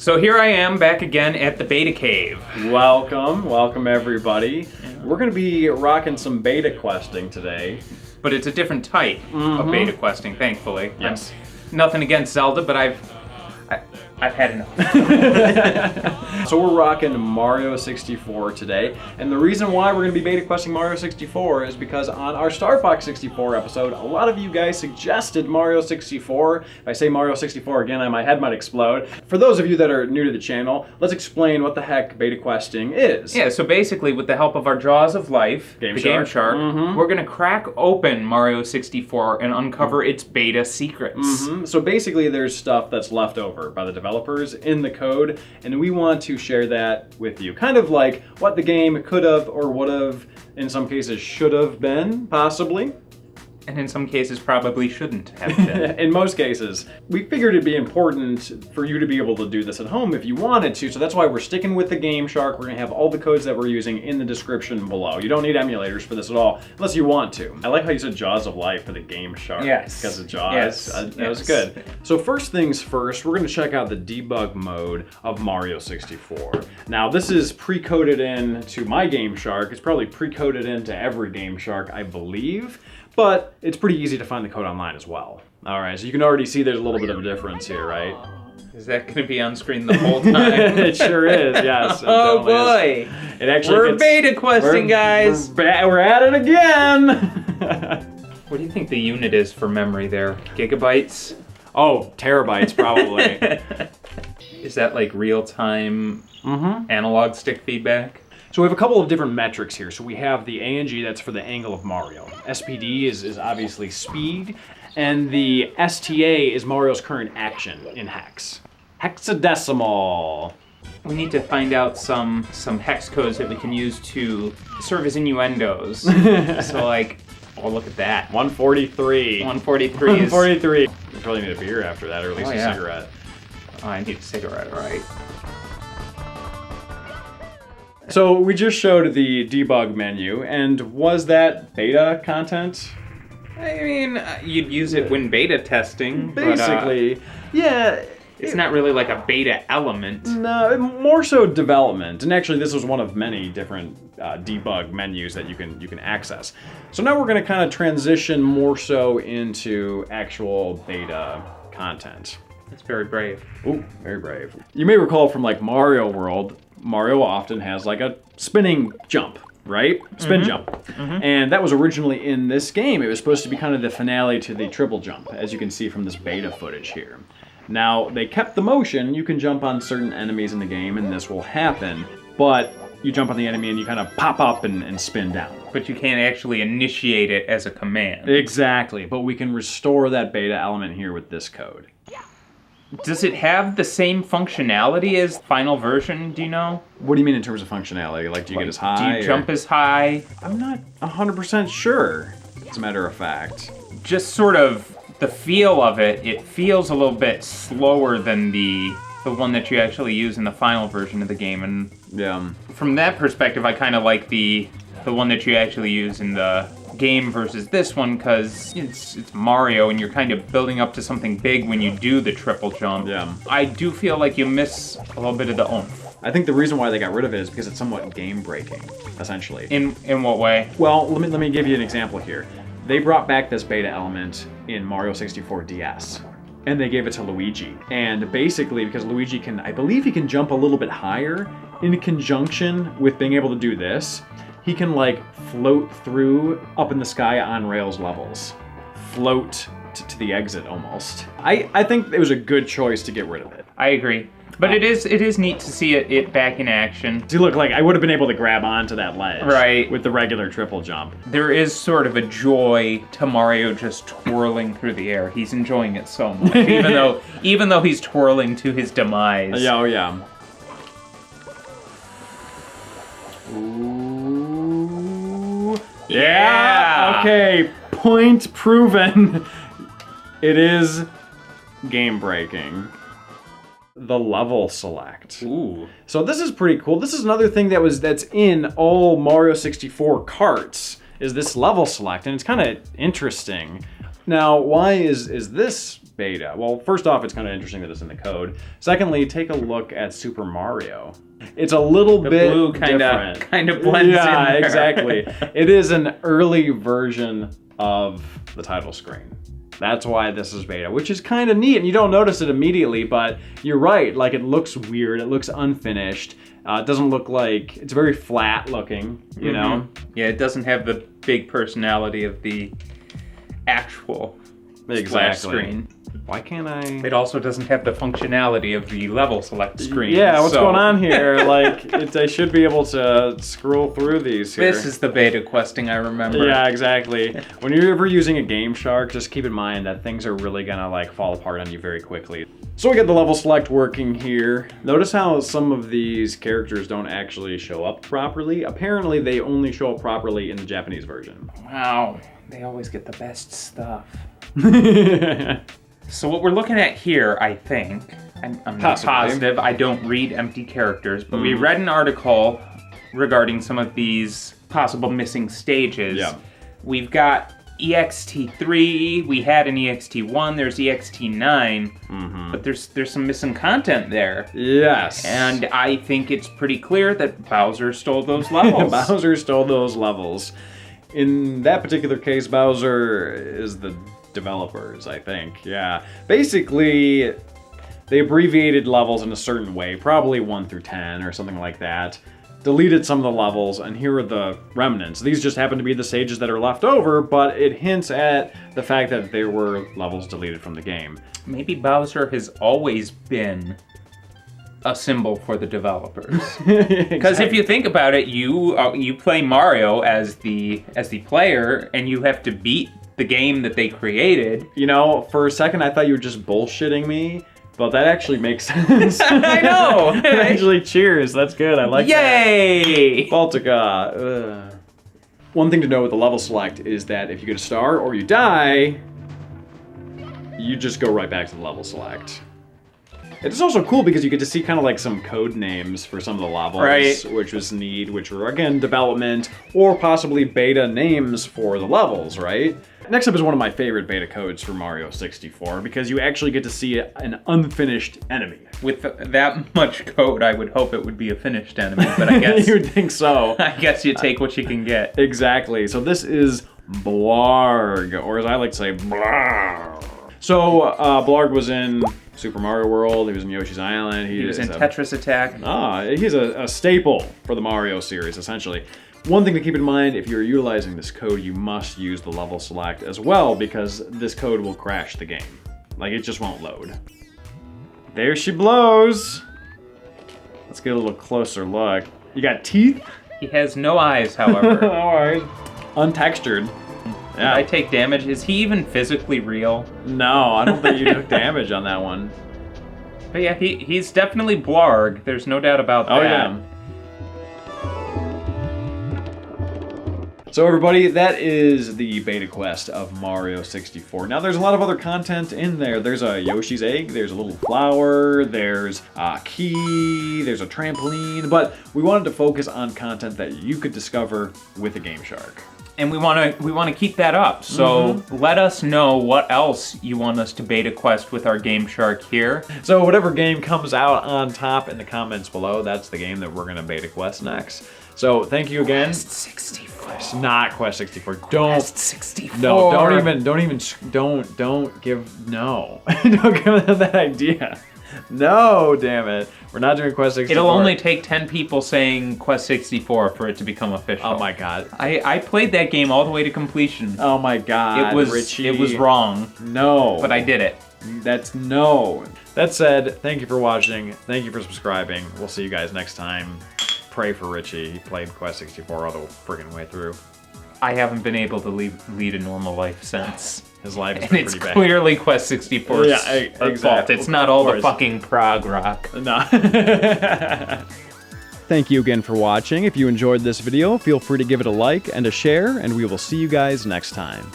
So here I am back again at the beta cave. Welcome everybody. We're gonna be rocking some beta questing today. But it's a different type of beta questing, thankfully. Yes. Nothing against Zelda, but I've had enough. So we're rocking Mario 64 today, and the reason why we're going to be beta questing Mario 64 is because on our Star Fox 64 episode, a lot of you guys suggested Mario 64. If I say Mario 64 again, my head might explode. For those of you that are new to the channel, let's explain what the heck beta questing is. Yeah, so basically with the help of our Jaws of Life, the GameShark, we're going to crack open Mario 64 and uncover its beta secrets. So basically there's stuff that's left over by the developers in the code, and we want to share that with you. Kind of like what the game could have or would have, in some cases should have been, possibly. And in some cases probably shouldn't have been. In most cases. We figured it'd be important for you to be able to do this at home if you wanted to, so that's why we're sticking with the GameShark. We're going to have all the codes that we're using in the description below. You don't need emulators for this at all, unless you want to. I like how you said Jaws of Life for the GameShark. Yes. Because of Jaws. Yes. That was good. So first things first, we're going to check out the debug mode of Mario 64. Now this is pre-coded in to my GameShark. It's probably pre-coded into every GameShark, I believe. But it's pretty easy to find the code online as well. All right, so you can already see there's a little bit of a difference here, right? Is that going to be on screen the whole time? It sure is, yes. Oh boy! It actually we're beta questing, guys! We're at it again! What do you think the unit is for memory there? Gigabytes? Oh, terabytes probably. Is that like real-time analog stick feedback? So we have a couple of different metrics here. So we have the ANG, that's for the angle of Mario. SPD is obviously speed, and the STA is Mario's current action in hex. Hexadecimal. We need to find out some hex codes that we can use to serve as innuendos. So like, oh look at that. 143. 143 is... 143. You probably need a beer after that, or at least a cigarette. Oh, I need a cigarette, all right. So we just showed the debug menu, and was that beta content? I mean, you'd use it when beta testing. Basically, but, yeah. It's not really like a beta element. No, more so development. And actually, this was one of many different debug menus that you can access. So now we're going to kind of transition more so into actual beta content. That's very brave. Ooh, very brave. You may recall from like Mario World, Mario often has like a spinning jump, right? Spin jump. And that was originally in this game. It was supposed to be kind of the finale to the triple jump, as you can see from this beta footage here. Now, they kept the motion. You can jump on certain enemies in the game, and this will happen. But you jump on the enemy and you kind of pop up and spin down. But you can't actually initiate it as a command. Exactly, but we can restore that beta element here with this code. Does it have the same functionality as final version, do you know? What do you mean in terms of functionality? Like, do you get as high? Do you jump as high? I'm not 100% sure, as a matter of fact. Just sort of the feel of it, it feels a little bit slower than the one that you actually use in the final version of the game. And yeah, from that perspective, I kind of like the one that you actually use in the game versus this one, because it's Mario and you're kind of building up to something big when you do the triple jump. Yeah. I do feel like you miss a little bit of the oomph. I think the reason why they got rid of it is because it's somewhat game breaking, essentially. In what way? Well, let me give you an example here. They brought back this beta element in Mario 64 DS, and they gave it to Luigi. And basically, because Luigi can, I believe he can jump a little bit higher, in conjunction with being able to do this, he can like float through up in the sky on rails levels. Float to the exit almost. I think it was a good choice to get rid of it. I agree. But it is neat to see it back in action. See, look, like I would have been able to grab onto that ledge, right, with the regular triple jump. There is sort of a joy to Mario just twirling through the air. He's enjoying it so much, even though he's twirling to his demise. Yeah, oh yeah. Ooh. Yeah. Okay, point proven. It is game breaking. The level select. Ooh. So this is pretty cool. This is another thing that's in all Mario 64 carts, is this level select, and it's kind of interesting. Now, why is this beta? Well, first off, it's kind of interesting that it's in the code. Secondly, take a look at Super Mario. It's a little bit blue different. Kind of blends in Yeah, there. exactly. It is an early version of the title screen. That's why this is beta, which is kind of neat, and you don't notice it immediately, but you're right, like it looks weird, it looks unfinished. It doesn't look like, it's very flat looking, you know? Yeah, it doesn't have the big personality of the actual splash screen. Why can't I? It also doesn't have the functionality of the level select screen. Yeah, what's going on here? Like, I should be able to scroll through these here. This is the beta questing I remember. Yeah, exactly. When you're ever using a GameShark, just keep in mind that things are really gonna like fall apart on you very quickly. So we got the level select working here. Notice how some of these characters don't actually show up properly. Apparently they only show up properly in the Japanese version. Wow, they always get the best stuff. So what we're looking at here, I think, I'm not positive, I don't read empty characters, but we read an article regarding some of these possible missing stages. Yeah. We've got EXT3, we had an EXT1, there's EXT9, but there's some missing content there. Yes. And I think it's pretty clear that Bowser stole those levels. Bowser stole those levels. In that particular case, Bowser is the developers, I think. Yeah. Basically, they abbreviated levels in a certain way, probably 1 through 10 or something like that. Deleted some of the levels, and here are the remnants. These just happen to be the stages that are left over, but it hints at the fact that there were levels deleted from the game. Maybe Bowser has always been a symbol for the developers. Because if you think about it, you play Mario as the player, and you have to beat the game that they created. You know, for a second I thought you were just bullshitting me, but that actually makes sense. I know! Actually, cheers. That's good. I like that. Yay! Baltica. One thing to know with the level select is that if you get a star or you die, you just go right back to the level select. It's also cool because you get to see kind of like some code names for some of the levels, right, which was neat, which were, again, development or possibly beta names for the levels, right? Next up is one of my favorite beta codes for Mario 64 because you actually get to see an unfinished enemy. With that much code, I would hope it would be a finished enemy, but I guess... You would think so. I guess you take what you can get. Exactly. So this is Blargg, or as I like to say, Blargh. So Blargg was in Super Mario World, he was in Yoshi's Island. He was in Tetris Attack. He's a staple for the Mario series, essentially. One thing to keep in mind, if you're utilizing this code, you must use the level select as well, because this code will crash the game. Like, it just won't load. There she blows. Let's get a little closer look. You got teeth? He has no eyes, however. Alright. Untextured. Did I take damage? Is he even physically real? No, I don't think you took damage on that one. But yeah, he's definitely Blargg. There's no doubt about that. Oh, yeah. So everybody, that is the beta quest of Mario 64. Now there's a lot of other content in there. There's a Yoshi's egg, there's a little flower, there's a key, there's a trampoline, but we wanted to focus on content that you could discover with a GameShark. And we want to keep that up. So let us know what else you want us to beta quest with our GameShark here. So whatever game comes out on top in the comments below, that's the game that we're gonna beta quest next. So thank you again. Quest 64. It's not Quest 64. Quest 64. No, don't give them that idea. No, damn it. We're not doing Quest 64. It'll only take 10 people saying Quest 64 for it to become official. Oh my god. I played that game all the way to completion. Oh my god, Richie. It was wrong. No. But I did it. That's no. That said, thank you for watching. Thank you for subscribing. We'll see you guys next time. Pray for Richie. He played Quest 64 all the friggin' way through. I haven't been able to lead a normal life since. His life has been pretty bad. It's clearly Quest 64's fault. It's not all the fucking prog rock. No. Thank you again for watching. If you enjoyed this video, feel free to give it a like and a share, and we will see you guys next time.